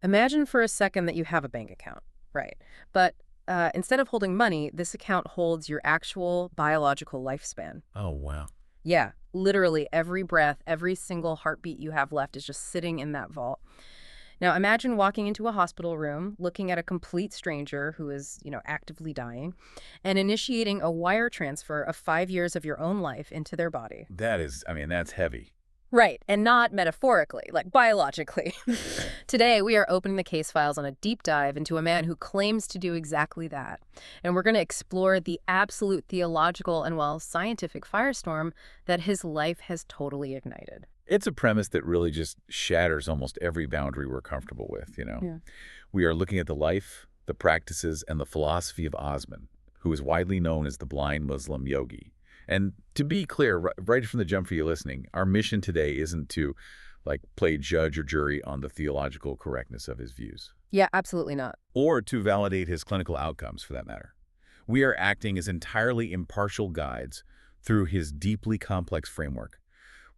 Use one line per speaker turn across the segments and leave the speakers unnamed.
Imagine for a second that you have a bank account, right? But instead of holding money, this account holds your actual biological lifespan.
Oh, wow.
Yeah, literally every breath, every single heartbeat you have left is just sitting in that vault. Now imagine walking into a hospital room, looking at a complete stranger who is, actively dying, and initiating a wire transfer of 5 years of your own life into their body.
That is, that's heavy.
Right, and not metaphorically, like biologically. Today, we are opening the case files on a deep dive into a man who claims to do exactly that. And we're going to explore the absolute theological and, well, scientific firestorm that his life has totally ignited.
It's a premise that really just shatters almost every boundary we're comfortable with.
Yeah.
We are looking at the life, the practices, and the philosophy of Osman, who is widely known as the blind Muslim yogi. And to be clear, right from the jump for you listening, our mission today isn't to play judge or jury on the theological correctness of his views,
Yeah, absolutely not.
or to validate his clinical outcomes for that matter. We are acting as entirely impartial guides through his deeply complex framework.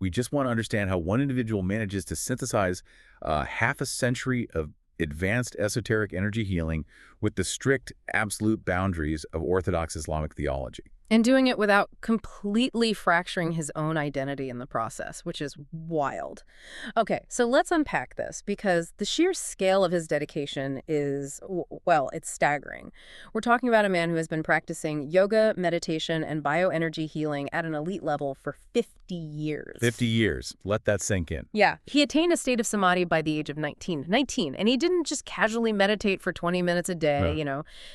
We just want to understand how one individual manages to synthesize half a century of advanced esoteric energy healing with the strict, absolute boundaries of Orthodox Islamic theology.
And doing it without completely fracturing his own identity in the process, which is wild. Okay, so let's unpack this because the sheer scale of his dedication is, well, it's staggering. We're talking about a man who has been practicing yoga, meditation, and bioenergy healing at an elite level for 50 years.
50 years. Let that sink in.
Yeah, he attained a state of samadhi by the age of 19. 19, and he didn't just casually meditate for 20 minutes a day,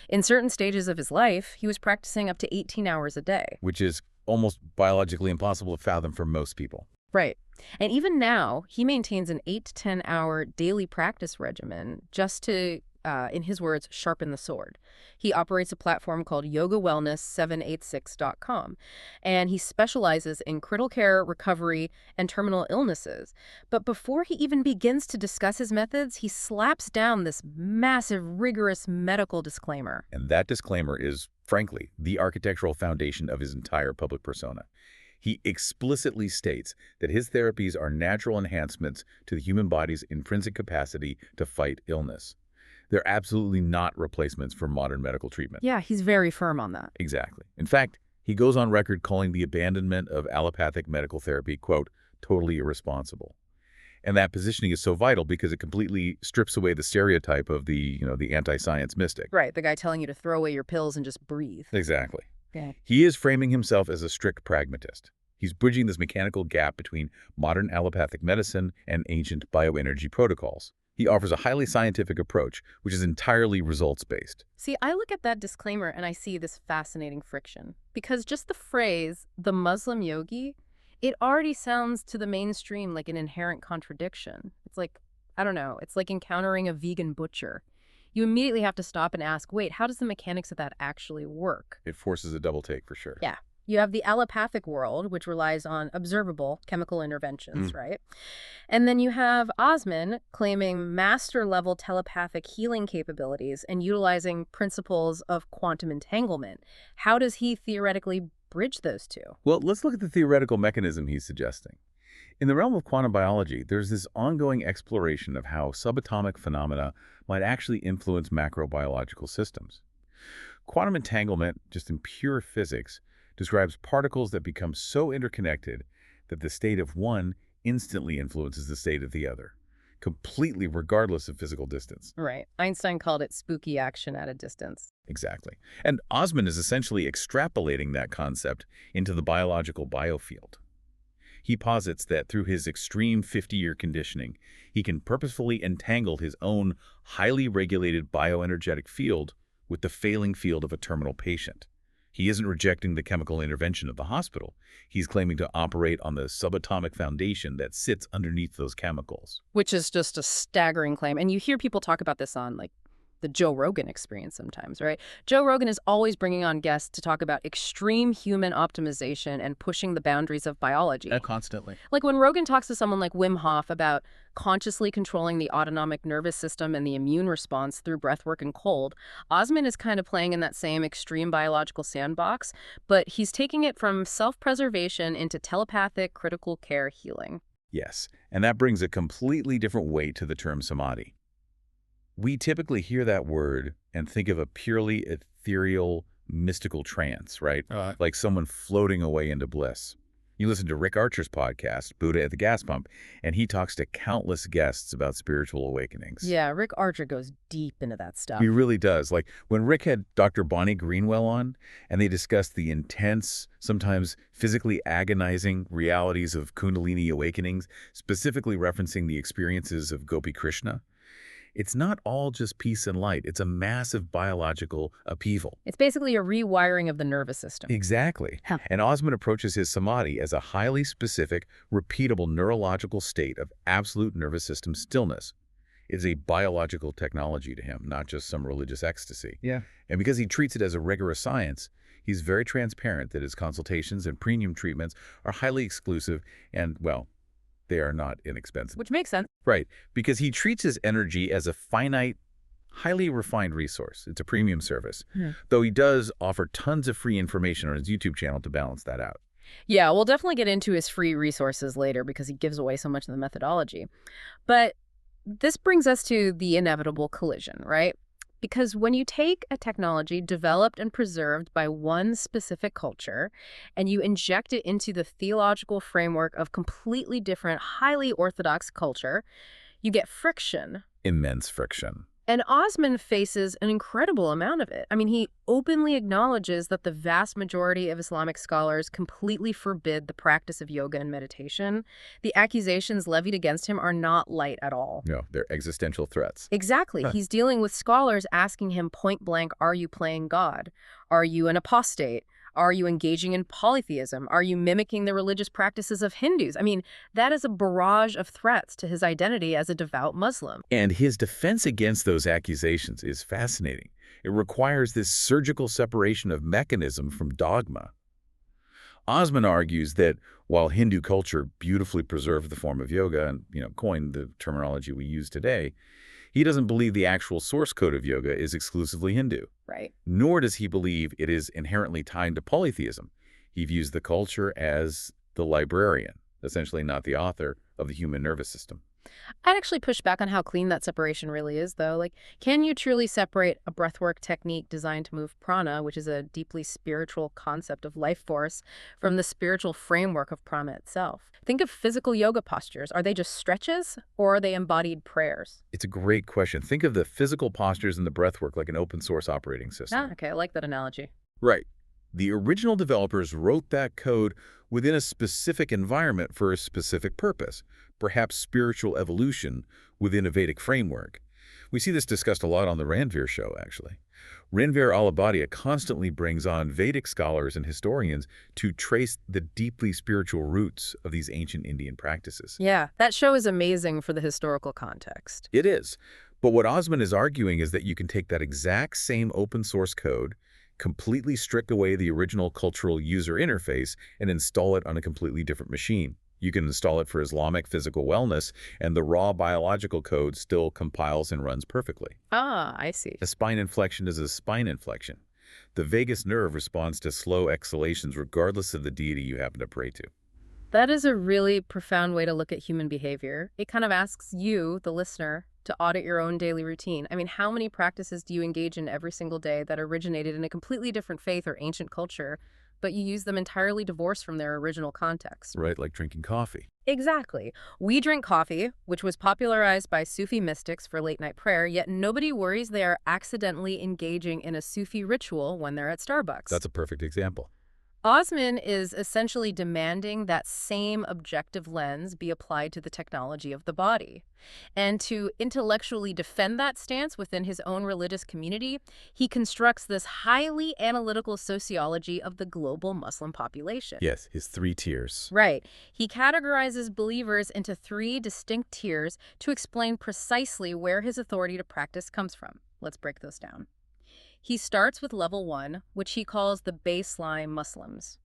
In certain stages of his life, he was practicing up to 18 hours a day.
Which is almost biologically impossible to fathom for most people.
Right. And even now, he maintains an 8 to 10 hour daily practice regimen just to, in his words, sharpen the sword. He operates a platform called yogawellness786.com, and he specializes in critical care, recovery, and terminal illnesses. But before he even begins to discuss his methods, he slaps down this massive, rigorous medical disclaimer.
And that disclaimer is, frankly, the architectural foundation of his entire public persona. He explicitly states that his therapies are natural enhancements to the human body's intrinsic capacity to fight illness. They're absolutely not replacements for modern medical treatment.
Yeah, he's very firm on that.
Exactly. In fact, he goes on record calling the abandonment of allopathic medical therapy, quote, totally irresponsible. And that positioning is so vital because it completely strips away the stereotype of the anti-science mystic.
Right, the guy telling you to throw away your pills and just breathe.
Exactly.
Yeah.
He is framing himself as a strict pragmatist. He's bridging this mechanical gap between modern allopathic medicine and ancient bioenergy protocols. He offers a highly scientific approach, which is entirely results-based.
See, I look at that disclaimer and I see this fascinating friction. Because just the phrase, the Muslim yogi, it already sounds to the mainstream like an inherent contradiction. It's like, I don't know, it's like encountering a vegan butcher. You immediately have to stop and ask, wait, how does the mechanics of that actually work?
It forces a double take for sure.
Yeah. You have the allopathic world, which relies on observable chemical interventions, right? And then you have Osman claiming master-level telepathic healing capabilities and utilizing principles of quantum entanglement. How does he theoretically bridge those two?
Well, let's look at the theoretical mechanism he's suggesting. In the realm of quantum biology, there's this ongoing exploration of how subatomic phenomena might actually influence macrobiological systems. Quantum entanglement, just in pure physics, describes particles that become so interconnected that the state of one instantly influences the state of the other, completely regardless of physical distance.
Right. Einstein called it spooky action at a distance.
Exactly. And Osman is essentially extrapolating that concept into the biological biofield. He posits that through his extreme 50-year conditioning, he can purposefully entangle his own highly regulated bioenergetic field with the failing field of a terminal patient. He isn't rejecting the chemical intervention of the hospital. He's claiming to operate on the subatomic foundation that sits underneath those chemicals.
Which is just a staggering claim. And you hear people talk about this on, the Joe Rogan experience sometimes, right? Joe Rogan is always bringing on guests to talk about extreme human optimization and pushing the boundaries of biology.
Constantly.
Like when Rogan talks to someone like Wim Hof about consciously controlling the autonomic nervous system and the immune response through breathwork and cold, Osman is kind of playing in that same extreme biological sandbox, but he's taking it from self-preservation into telepathic critical care healing.
Yes, and that brings a completely different weight to the term samadhi. We typically hear that word and think of a purely ethereal, mystical trance, right? Like someone floating away into bliss. You listen to Rick Archer's podcast, Buddha at the Gas Pump, and he talks to countless guests about spiritual awakenings.
Yeah, Rick Archer goes deep into that
He
stuff.
really does. Like when Rick had Dr. Bonnie Greenwell on, and they discussed the intense, sometimes physically agonizing realities of Kundalini awakenings, specifically referencing the experiences of Gopi Krishna. It's not all just peace and light. It's a massive biological upheaval.
It's basically a rewiring of the nervous system.
Exactly.
Huh.
And Osman approaches his samadhi as a highly specific, repeatable neurological state of absolute nervous system stillness. It's a biological technology to him, not just some religious ecstasy.
Yeah.
And because he treats it as a rigorous science, he's very transparent that his consultations and premium treatments are highly exclusive and, well, they are not inexpensive.
Which makes sense.
Right, because he treats his energy as a finite, highly refined resource. It's a premium service, though he does offer tons of free information on his YouTube channel to balance that out.
Yeah, we'll definitely get into his free resources later because he gives away so much of the methodology. But this brings us to the inevitable collision, right? Because when you take a technology developed and preserved by one specific culture and you inject it into the theological framework of completely different, highly orthodox culture, you get friction.
Immense friction.
And Osman faces an incredible amount of it. I mean, he openly acknowledges that the vast majority of Islamic scholars completely forbid the practice of yoga and meditation. The accusations levied against him are not light at all.
No, they're existential threats.
Exactly. He's dealing with scholars asking him point blank, are you playing God? Are you an apostate? Are you engaging in polytheism? Are you mimicking the religious practices of Hindus? I mean, that is a barrage of threats to his identity as a devout Muslim.
And his defense against those accusations is fascinating. It requires this surgical separation of mechanism from dogma. Osman argues that while Hindu culture beautifully preserved the form of yoga and, coined the terminology we use today, he doesn't believe the actual source code of yoga is exclusively Hindu.
Right.
Nor does he believe it is inherently tied to polytheism. He views the culture as the librarian, essentially not the author of the human nervous system.
I'd actually push back on how clean that separation really is, though. Like, can you truly separate a breathwork technique designed to move prana, which is a deeply spiritual concept of life force, from the spiritual framework of prana itself? Think of physical yoga postures. Are they just stretches, or are they embodied prayers?
It's a great question. Think of the physical postures in the breathwork like an open source operating system.
Ah, okay, I like that analogy.
Right. The original developers wrote that code within a specific environment for a specific purpose, perhaps spiritual evolution within a Vedic framework. We see this discussed a lot on the Ranveer show, actually. Ranveer Alabadia constantly brings on Vedic scholars and historians to trace the deeply spiritual roots of these ancient Indian practices.
Yeah, that show is amazing for the historical context.
It is. But what Osman is arguing is that you can take that exact same open source code, completely strip away the original cultural user interface, and install it on a completely different machine. You can install it for Islamic physical wellness, and the raw biological code still compiles and runs perfectly.
Ah, I see.
A spine inflection is a spine inflection. The vagus nerve responds to slow exhalations regardless of the deity you happen to pray to.
That is a really profound way to look at human behavior. It kind of asks you, the listener, to audit your own daily routine. I mean, how many practices do you engage in every single day that originated in a completely different faith or ancient culture, but you use them entirely divorced from their original context?
Right, like drinking coffee.
Exactly. We drink coffee, which was popularized by Sufi mystics for late-night prayer, yet nobody worries they are accidentally engaging in a Sufi ritual when they're at Starbucks.
That's a perfect example.
Osman is essentially demanding that same objective lens be applied to the technology of the body. And to intellectually defend that stance within his own religious community, he constructs this highly analytical sociology of the global Muslim population.
Yes, his 3 tiers.
Right. He categorizes believers into 3 distinct tiers to explain precisely where his authority to practice comes from. Let's break those down. He starts with level 1, which he calls the baseline Muslims.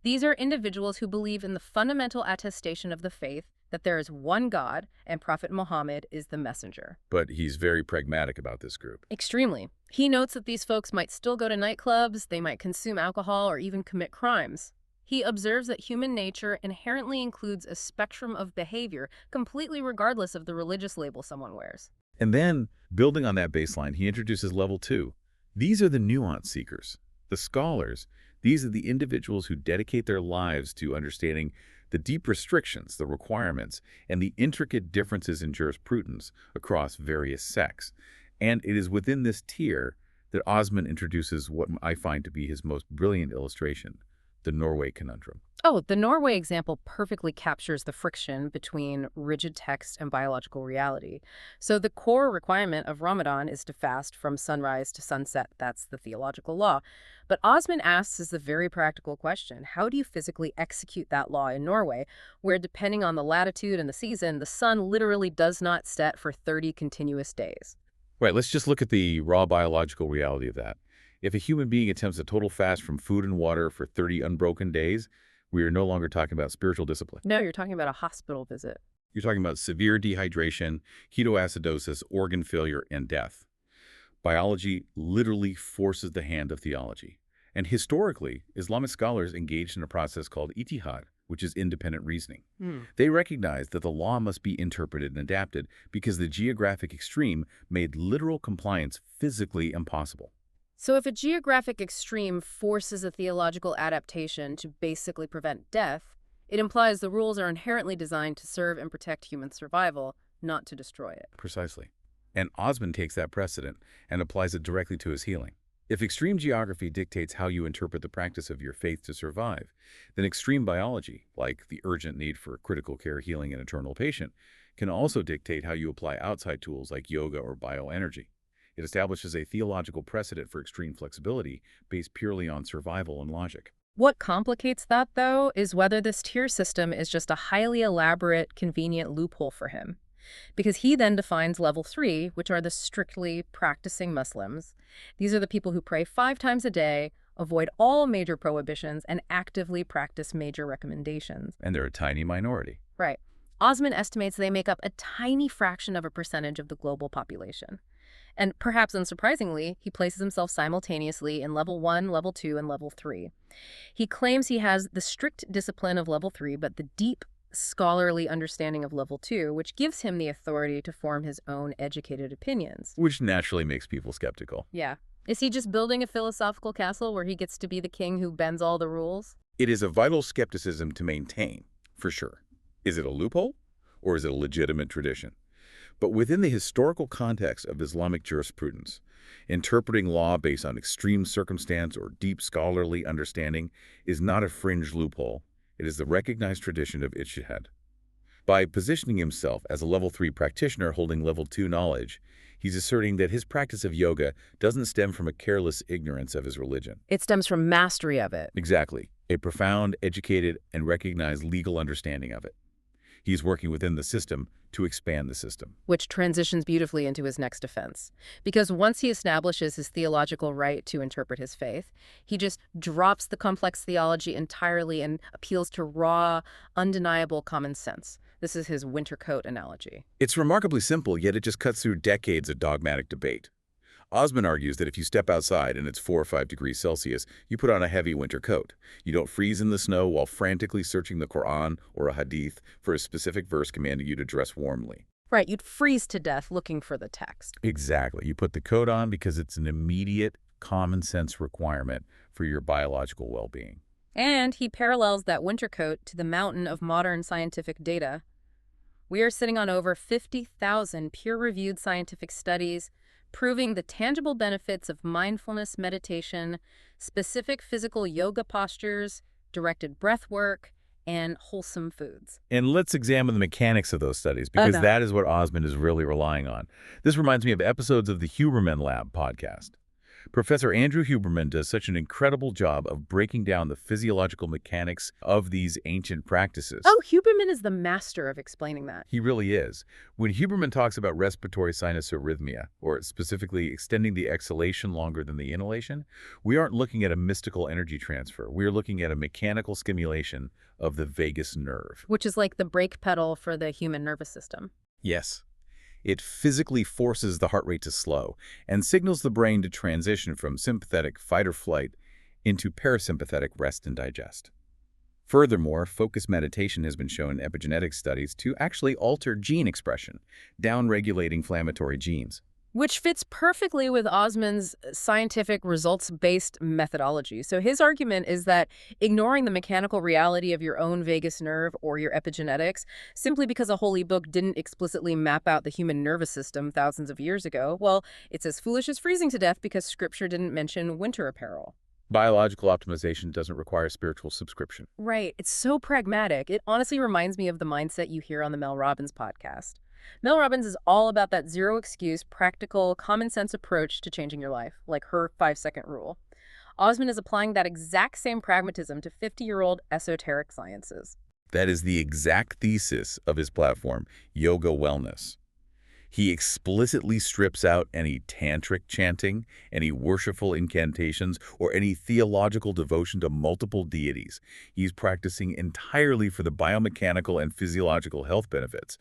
These are individuals who believe in the fundamental attestation of the faith that there is one God and Prophet Muhammad is the messenger.
But he's very pragmatic about this group.
Extremely. He notes that these folks might still go to nightclubs, they might consume alcohol, or even commit crimes. He observes that human nature inherently includes a spectrum of behavior, completely regardless of the religious label someone wears.
And then Building on that baseline, he introduces level 2. These are the nuance seekers, the scholars. These are the individuals who dedicate their lives to understanding the deep restrictions, the requirements, and the intricate differences in jurisprudence across various sects. And it is within this tier that Osman introduces what I find to be his most brilliant illustration, the Norway conundrum.
Oh, the Norway example perfectly captures the friction between rigid text and biological reality. So the core requirement of Ramadan is to fast from sunrise to sunset. That's the theological law. But Osman asks us a very practical question. How do you physically execute that law in Norway, where depending on the latitude and the season, the sun literally does not set for 30 continuous days?
Right, let's just look at the raw biological reality of that. If a human being attempts a total fast from food and water for 30 unbroken days, we are no longer talking about spiritual discipline.
No, you're talking about a hospital visit.
You're talking about severe dehydration, ketoacidosis, organ failure, and death. Biology literally forces the hand of theology. And historically, Islamic scholars engaged in a process called ijtihad, which is independent reasoning. They recognized that the law must be interpreted and adapted because the geographic extreme made literal compliance physically impossible.
So if a geographic extreme forces a theological adaptation to basically prevent death, it implies the rules are inherently designed to serve and protect human survival, not to destroy it.
Precisely. And Osman takes that precedent and applies it directly to his healing. If extreme geography dictates how you interpret the practice of your faith to survive, then extreme biology, like the urgent need for critical care, healing, and eternal patient, can also dictate how you apply outside tools like yoga or bioenergy. It establishes a theological precedent for extreme flexibility based purely on survival and logic.
What complicates that, though, is whether this tier system is just a highly elaborate, convenient loophole for him. Because he then defines level 3, which are the strictly practicing Muslims. These are the people who pray 5 times a day, avoid all major prohibitions, and actively practice major recommendations.
And they're a tiny minority.
Right. Osman estimates they make up a tiny fraction of a percentage of the global population. And perhaps unsurprisingly, he places himself simultaneously in level 1, level 2, and level 3. He claims he has the strict discipline of level 3, but the deep scholarly understanding of level 2, which gives him the authority to form his own educated opinions.
Which naturally makes people skeptical.
Yeah. Is he just building a philosophical castle where he gets to be the king who bends all the rules?
It is a vital skepticism to maintain, for sure. Is it a loophole, or is it a legitimate tradition? But within the historical context of Islamic jurisprudence, interpreting law based on extreme circumstance or deep scholarly understanding is not a fringe loophole. It is the recognized tradition of ijtihad. By positioning himself as a level 3 practitioner holding level 2 knowledge, he's asserting that his practice of yoga doesn't stem from a careless ignorance of his religion.
It stems from mastery of it.
Exactly. A profound, educated, and recognized legal understanding of it. He's working within the system to expand the system.
Which transitions beautifully into his next defense. Because once he establishes his theological right to interpret his faith, he just drops the complex theology entirely and appeals to raw, undeniable common sense. This is his winter coat analogy.
It's remarkably simple, yet it just cuts through decades of dogmatic debate. Osman argues that if you step outside and it's 4 or 5 degrees Celsius, you put on a heavy winter coat. You don't freeze in the snow while frantically searching the Quran or a hadith for a specific verse commanding you to dress warmly.
Right, you'd freeze to death looking for the text.
Exactly. You put the coat on because it's an immediate common sense requirement for your biological well-being.
And he parallels that winter coat to the mountain of modern scientific data. We are sitting on over 50,000 peer-reviewed scientific studies proving the tangible benefits of mindfulness meditation, specific physical yoga postures, directed breath work, and wholesome foods.
And let's examine the mechanics of those studies, because that is what Osman is really relying on. This reminds me of episodes of the Huberman Lab podcast. Professor Andrew Huberman does such an incredible job of breaking down the physiological mechanics of these ancient practices.
Oh, Huberman is the master of explaining that.
He really is. When Huberman talks about respiratory sinus arrhythmia, or specifically extending the exhalation longer than the inhalation, we aren't looking at a mystical energy transfer. We're looking at a mechanical stimulation of the vagus nerve.
Which is like the brake pedal for the human nervous system.
Yes. It physically forces the heart rate to slow and signals the brain to transition from sympathetic fight or flight into parasympathetic rest and digest. Furthermore, focused meditation has been shown in epigenetic studies to actually alter gene expression, down-regulating inflammatory genes.
Which fits perfectly with Osman's scientific results-based methodology. So his argument is that ignoring the mechanical reality of your own vagus nerve or your epigenetics, simply because a holy book didn't explicitly map out the human nervous system thousands of years ago, well, it's as foolish as freezing to death because scripture didn't mention winter apparel.
Biological optimization doesn't require spiritual subscription.
Right. It's so pragmatic. It honestly reminds me of the mindset you hear on the Mel Robbins podcast. Mel Robbins is all about that zero excuse, practical, common sense approach to changing your life, like her 5-second rule. Osman is applying that exact same pragmatism to 50-year-old esoteric sciences.
That is the exact thesis of his platform, Yoga Wellness. He explicitly strips out any tantric chanting, any worshipful incantations, or any theological devotion to multiple deities. He's practicing entirely for the biomechanical and physiological health benefits.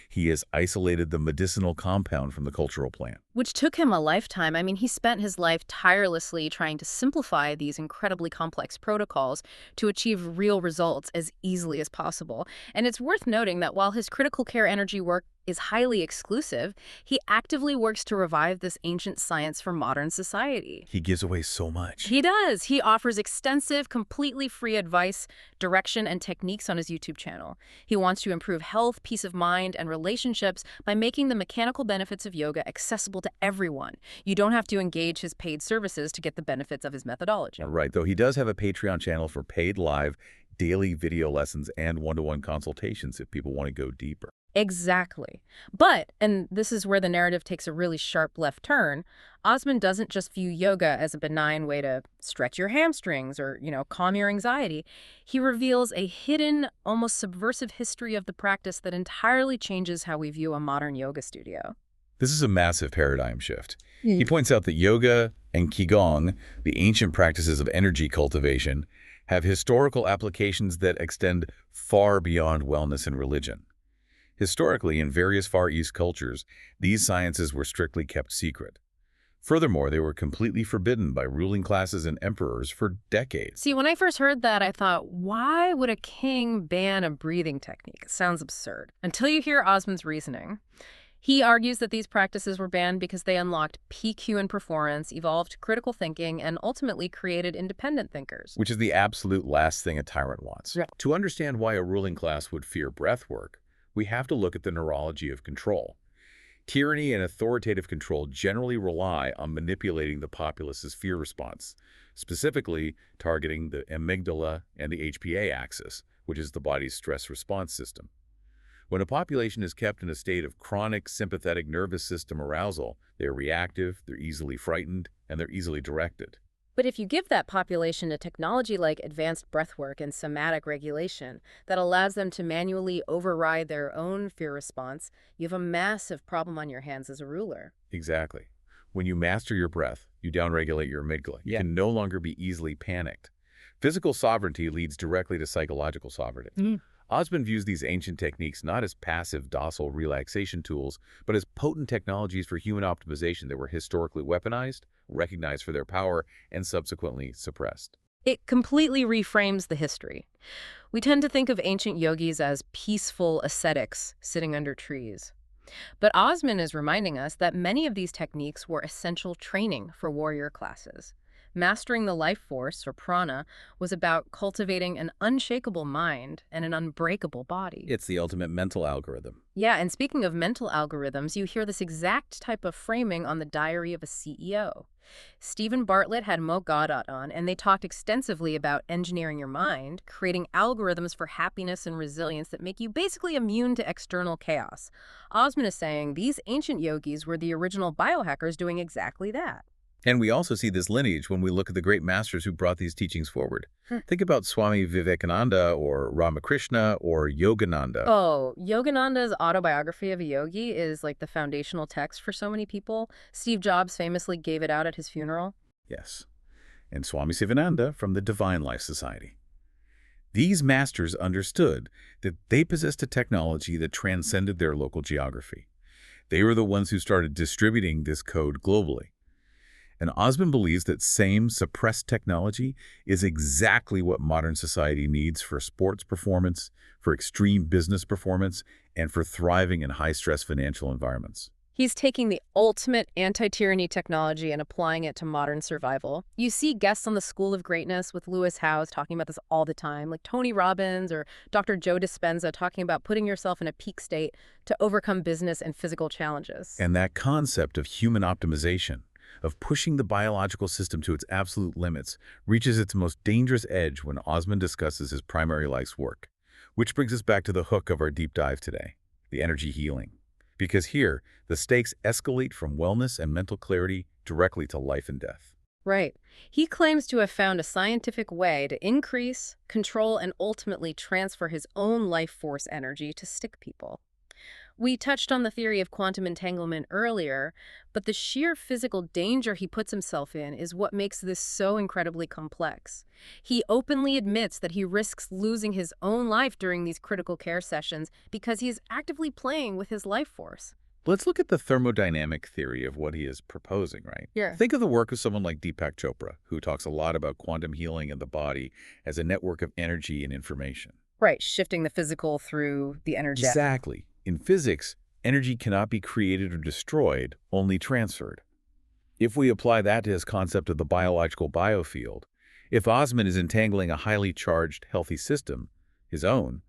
He has isolated the medicinal compound from the cultural plant.
Which took him a lifetime. I mean, he spent his life tirelessly trying to simplify these incredibly complex protocols to achieve real results as easily as possible. And it's worth noting that while his critical care energy work is highly exclusive, he actively works to revive this ancient science for modern society.
He gives away so much.
He does. He offers extensive, completely free advice, direction, and techniques on his YouTube channel. He wants to improve health, peace of mind, and relationships by making the mechanical benefits of yoga accessible to everyone. You don't have to engage his paid services to get the benefits of his methodology.
Right, though he does have a Patreon channel for paid live, daily video lessons and one-to-one consultations if people want to go deeper.
Exactly. But, and this is where the narrative takes a really sharp left turn, Osman doesn't just view yoga as a benign way to stretch your hamstrings or, calm your anxiety. He reveals a hidden, almost subversive history of the practice that entirely changes how we view a modern yoga studio.
This is a massive paradigm shift. He points out that yoga and qigong, the ancient practices of energy cultivation, have historical applications that extend far beyond wellness and religion. Historically, in various Far East cultures, these sciences were strictly kept secret. Furthermore, they were completely forbidden by ruling classes and emperors for decades.
See, when I first heard that, I thought, why would a king ban a breathing technique? It sounds absurd. Until you hear Osman's reasoning. He argues that these practices were banned because they unlocked PQ in performance, evolved critical thinking, and ultimately created independent thinkers.
Which is the absolute last thing a tyrant wants.
Right.
To understand why a ruling class would fear breath work, we have to look at the neurology of control. Tyranny and authoritative control generally rely on manipulating the populace's fear response, specifically targeting the amygdala and the HPA axis, which is the body's stress response system. When a population is kept in a state of chronic sympathetic nervous system arousal, they're reactive, they're easily frightened, and they're easily directed.
But if you give that population a technology like advanced breathwork and somatic regulation that allows them to manually override their own fear response, you have a massive problem on your hands as a ruler.
Exactly. When you master your breath, you downregulate your amygdala. You can no longer be easily panicked. Physical sovereignty leads directly to psychological sovereignty. Osman views these ancient techniques not as passive, docile relaxation tools, but as potent technologies for human optimization that were historically weaponized, recognized for their power, and subsequently suppressed.
It completely reframes the history. We tend to think of ancient yogis as peaceful ascetics sitting under trees. But Osman is reminding us that many of these techniques were essential training for warrior classes. Mastering the life force, or prana, was about cultivating an unshakable mind and an unbreakable body.
It's the ultimate mental algorithm.
Yeah, and speaking of mental algorithms, you hear this exact type of framing on the Diary of a CEO. Stephen Bartlett had Mo Gaudat on, and they talked extensively about engineering your mind, creating algorithms for happiness and resilience that make you basically immune to external chaos. Osman is saying these ancient yogis were the original biohackers doing exactly that.
And we also see this lineage when we look at the great masters who brought these teachings forward. Think about Swami Vivekananda or Ramakrishna or Yogananda.
Oh, Yogananda's autobiography of a yogi is like the foundational text for so many people. Steve Jobs famously gave it out at his funeral.
Yes. And Swami Sivananda from the Divine Life Society. These masters understood that they possessed a technology that transcended their local geography. They were the ones who started distributing this code globally. And Osman believes that same suppressed technology is exactly what modern society needs for sports performance, for extreme business performance, and for thriving in high-stress financial environments.
He's taking the ultimate anti-tyranny technology and applying it to modern survival. You see guests on the School of Greatness with Lewis Howes talking about this all the time, like Tony Robbins or Dr. Joe Dispenza talking about putting yourself in a peak state to overcome business and physical challenges.
And that concept of human optimization, of pushing the biological system to its absolute limits, reaches its most dangerous edge when Osman discusses his primary life's work. Which brings us back to the hook of our deep dive today, the energy healing. Because here, the stakes escalate from wellness and mental clarity directly to life and death.
Right. He claims to have found a scientific way to increase, control, and ultimately transfer his own life force energy to stick people. We touched on the theory of quantum entanglement earlier, but the sheer physical danger he puts himself in is what makes this so incredibly complex. He openly admits that he risks losing his own life during these critical care sessions because he's actively playing with his life force.
Let's look at the thermodynamic theory of what he is proposing, right?
Yeah.
Think of the work of someone like Deepak Chopra, who talks a lot about quantum healing in the body as a network of energy and information.
Right, shifting the physical through the energetic.
Exactly. In physics, energy cannot be created or destroyed, only transferred. If we apply that to his concept of the biological biofield, if Osman is entangling a highly charged, healthy system, his own,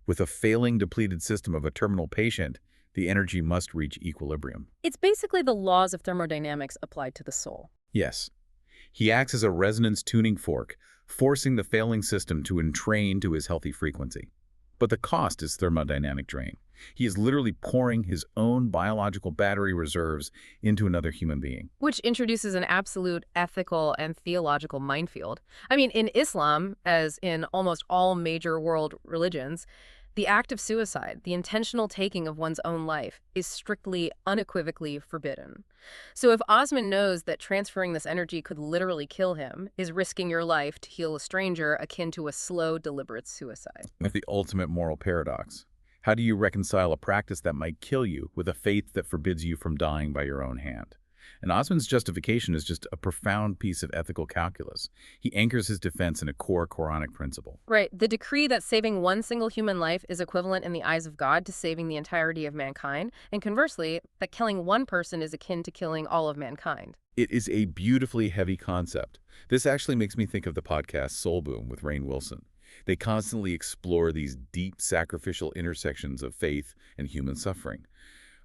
with a failing, depleted system of a terminal patient, the energy must reach equilibrium.
It's basically the laws of thermodynamics applied to the soul.
Yes. He acts as a resonance tuning fork, forcing the failing system to entrain to his healthy frequency. But the cost is thermodynamic drain. He is literally pouring his own biological battery reserves into another human being.
Which introduces an absolute ethical and theological minefield. I mean, in Islam, as in almost all major world religions, the act of suicide, the intentional taking of one's own life, is strictly, unequivocally forbidden. So if Osman knows that transferring this energy could literally kill him, is risking your life to heal a stranger akin to a slow, deliberate suicide.
With the ultimate moral paradox. How do you reconcile a practice that might kill you with a faith that forbids you from dying by your own hand? And Osman's justification is just a profound piece of ethical calculus. He anchors his defense in a core Quranic principle.
Right. The decree that saving one single human life is equivalent in the eyes of God to saving the entirety of mankind, and conversely, that killing one person is akin to killing all of mankind.
It is a beautifully heavy concept. This actually makes me think of the podcast Soul Boom with Rainn Wilson. They constantly explore these deep sacrificial intersections of faith and human suffering.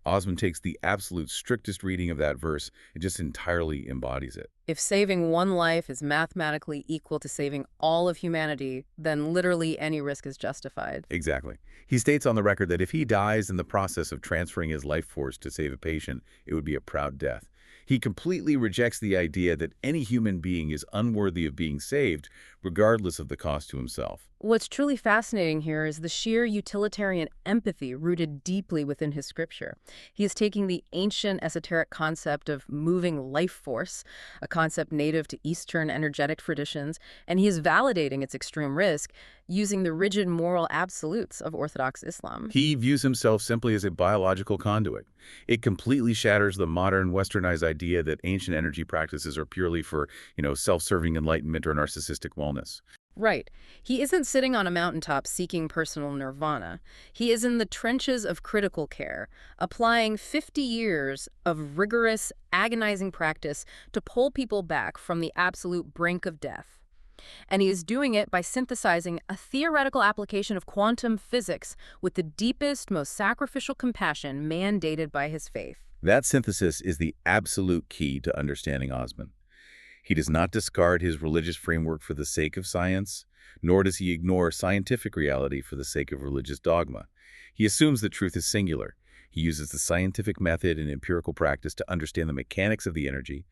Osman takes the absolute strictest reading of that verse and just entirely embodies it.
If saving one life is mathematically equal to saving all of humanity, then literally any risk is justified.
Exactly. He states on the record that if he dies in the process of transferring his life force to save a patient, it would be a proud death. He completely rejects the idea that any human being is unworthy of being saved, regardless of the cost to himself.
What's truly fascinating here is the sheer utilitarian empathy rooted deeply within his scripture. He is taking the ancient esoteric concept of moving life force, a concept native to Eastern energetic traditions, and he is validating its extreme risk using the rigid moral absolutes of Orthodox Islam.
He views himself simply as a biological conduit. It completely shatters the modern westernized idea that ancient energy practices are purely for, self-serving enlightenment or narcissistic wellness.
Right. He isn't sitting on a mountaintop seeking personal nirvana. He is in the trenches of critical care, applying 50 years of rigorous, agonizing practice to pull people back from the absolute brink of death. And he is doing it by synthesizing a theoretical application of quantum physics with the deepest, most sacrificial compassion mandated by his faith.
That synthesis is the absolute key to understanding Osman. He does not discard his religious framework for the sake of science, nor does he ignore scientific reality for the sake of religious dogma. He assumes that truth is singular. He uses the scientific method and empirical practice to understand the mechanics of the energy,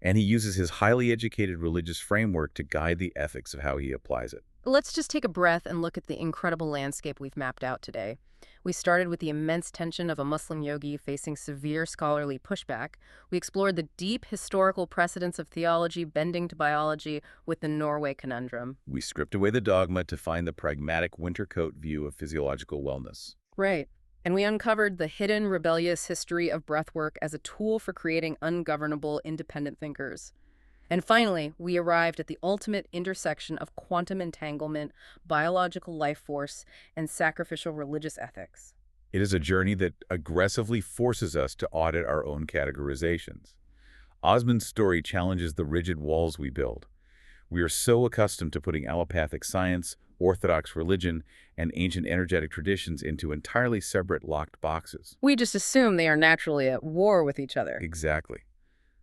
and he uses his highly educated religious framework to guide the ethics of how he applies it.
Let's just take a breath and look at the incredible landscape we've mapped out today. We started with the immense tension of a Muslim yogi facing severe scholarly pushback. We explored the deep historical precedents of theology bending to biology with the Norway conundrum.
We stripped away the dogma to find the pragmatic winter coat view of physiological wellness.
Right. And we uncovered the hidden rebellious history of breathwork as a tool for creating ungovernable independent thinkers. And finally, we arrived at the ultimate intersection of quantum entanglement, biological life force, and sacrificial religious ethics.
It is a journey that aggressively forces us to audit our own categorizations. Osman's story challenges the rigid walls we build. We are so accustomed to putting allopathic science, orthodox religion, and ancient energetic traditions into entirely separate locked boxes.
We just assume they are naturally at war with each other.
Exactly.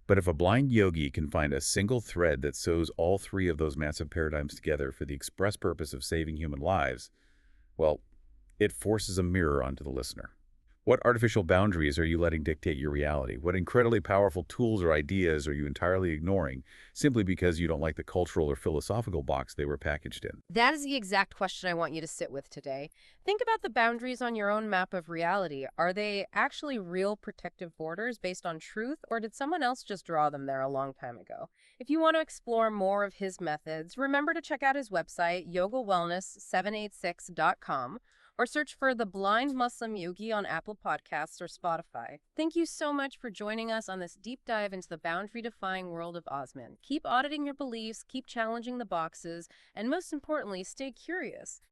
But if a blind yogi can find a single thread that sews all three of those massive paradigms together for the express purpose of saving human lives, well, it forces a mirror onto the listener. What artificial boundaries are you letting dictate your reality? What incredibly powerful tools or ideas are you entirely ignoring simply because you don't like the cultural or philosophical box they were packaged in? That is the exact question I want you to sit with today.
Think about the boundaries on your own map of reality. Are they actually real protective borders based on truth, or did someone else just draw them there a long time ago? If you want to explore more of his methods, remember to check out his website, yogawellness786.com, or search for The Blind Muslim Yogi on Apple Podcasts or Spotify. Thank you so much for joining us on this deep dive into the boundary-defying world of Osman. Keep auditing your beliefs, keep challenging the boxes, and most importantly, stay curious.